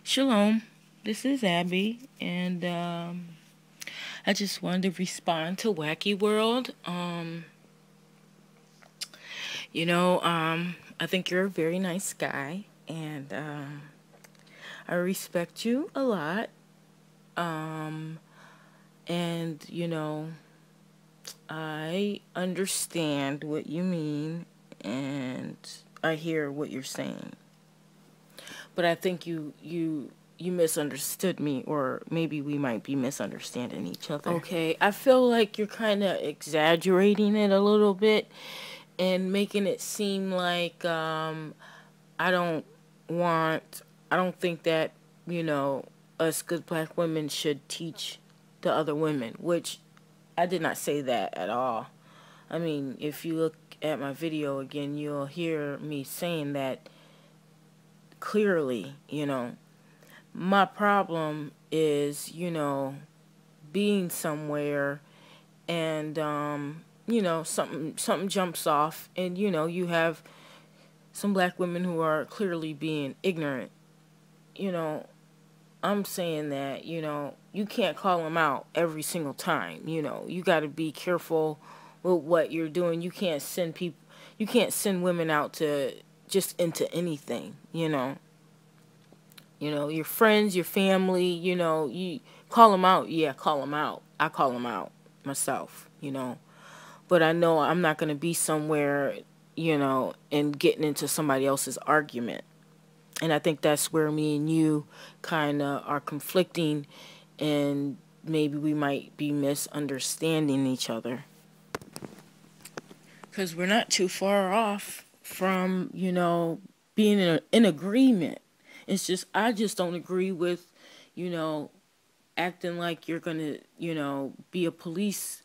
Shalom, this is Abby, and I just wanted to respond to Wacky World. I think you're a very nice guy, and I respect you a lot. And I understand what you mean, and I hear what you're saying. But I think you misunderstood me, or maybe we might be misunderstanding each other. Okay, I feel like you're kind of exaggerating it a little bit and making it seem like I don't I don't think that, us good black women should teach the other women, which I did not say that at all. I mean, if you look at my video again, you'll hear me saying that clearly. My problem is, being somewhere and, something jumps off and, you have some black women who are clearly being ignorant. You know, I'm saying that, you can't call them out every single time. You got to be careful with what you're doing. You can't send women out to just into anything. Your friends, your family, you call them out. Yeah, call them out. I call them out myself. But I know I'm not going to be somewhere, and getting into somebody else's argument. And I think that's where me and you kind of are conflicting, and maybe we might be misunderstanding each other. Because we're not too far off from, being in agreement. It's just, I just don't agree with, acting like you're going to, be a police,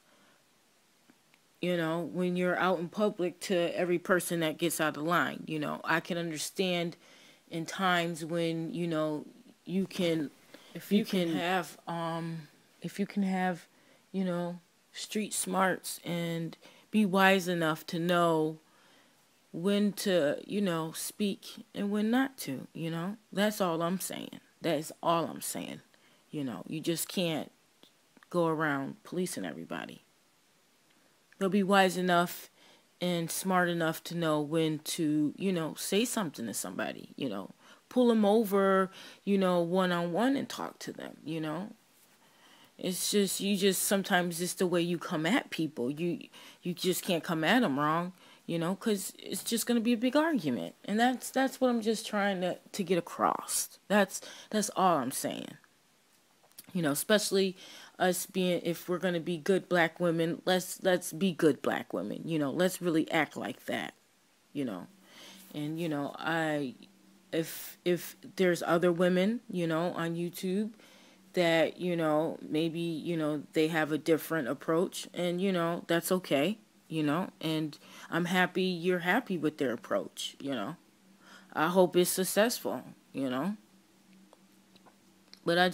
when you're out in public to every person that gets out of line. I can understand in times when, you can, if you can have, street smarts and be wise enough to know when to, speak and when not to, That's all I'm saying. That is all I'm saying. You just can't go around policing everybody. They'll be wise enough and smart enough to know when to, say something to somebody, pull them over, one-on-one and talk to them. It's just, sometimes it's the way you come at people. You just can't come at them wrong, because it's just going to be a big argument. And that's what I'm just trying to get across. That's all I'm saying. Especially us being, if we're going to be good black women, let's be good black women. Let's really act like that. And if there's other women, on YouTube that, maybe, they have a different approach, and, that's okay, and I'm happy you're happy with their approach, I hope it's successful, but I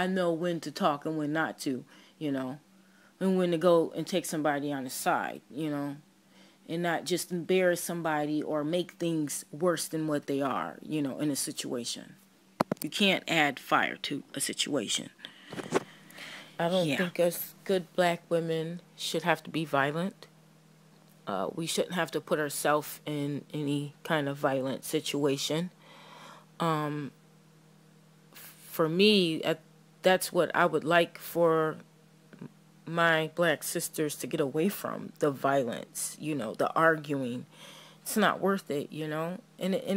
know when to talk and when not to, and when to go and take somebody on the side, and not just embarrass somebody or make things worse than what they are, in a situation. You can't add fire to a situation. I don't think us good black women should have to be violent. We shouldn't have to put ourselves in any kind of violent situation. For me, that's what I would like for my black sisters to get away from: the violence, the arguing. It's not worth it, and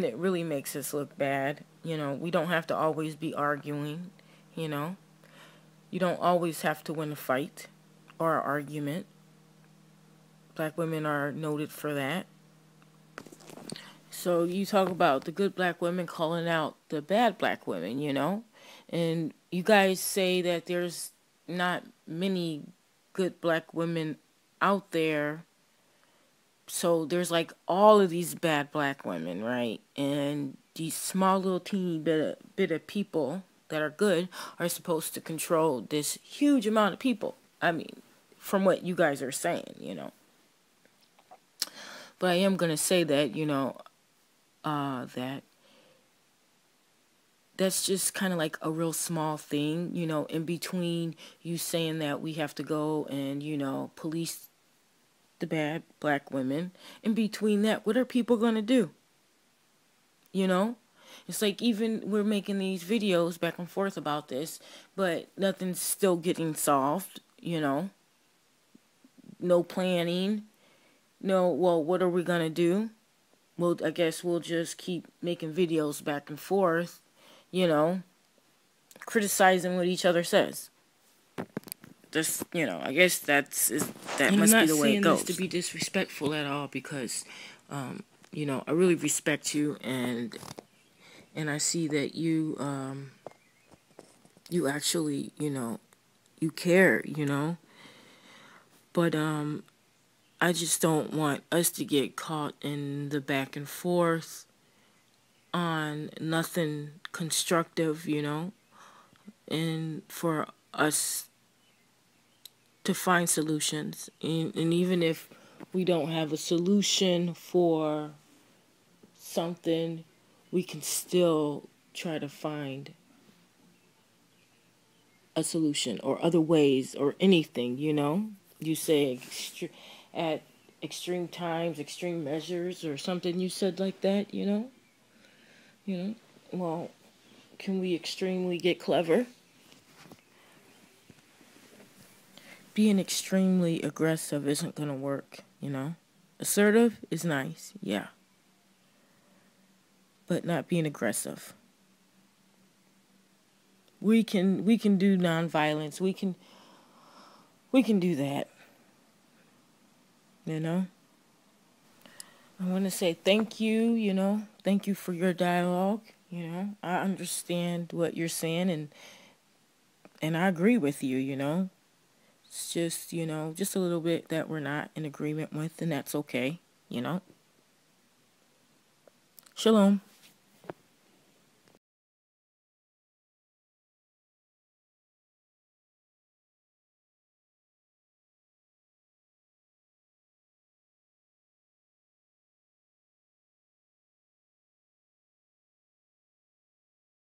it really makes us look bad. We don't have to always be arguing, You don't always have to win a fight or an argument. Black women are noted for that. So you talk about the good black women calling out the bad black women, and you guys say that there's not many good black women out there. So there's like all of these bad black women, right? And these small little teeny bit of people that are good are supposed to control this huge amount of people. I mean, from what you guys are saying, But I am going to say that, that that's just kind of like a real small thing, you know, in between you saying that we have to go and, you know, police the bad black women. In between that, what are people going to do? You know? It's like even we're making these videos back and forth about this, but nothing's still getting solved, you know? No planning. No, well, what are we going to do? Well, I guess we'll just keep making videos back and forth, you know, criticizing what each other says. Just, you know, I guess that must be the way it goes. I'm not saying this to be disrespectful at all because, you know, I really respect you and I see that you, you actually, you know, you care, you know. But, I just don't want us to get caught in the back and forth on nothing constructive, you know, and for us to find solutions. And even if we don't have a solution for something, we can still try to find a solution or other ways or anything, you know. You say at extreme times, extreme measures or something you said like that, you know. You know, well, can we extremely get clever? Being extremely aggressive isn't going to work, you know. Assertive is nice, yeah. But not being aggressive. We can do nonviolence. We can do that. You know? I want to say thank you, you know. Thank you for your dialogue, you know. I understand what you're saying and I agree with you, you know. It's just, you know, just a little bit that we're not in agreement with, and that's okay, you know. Shalom.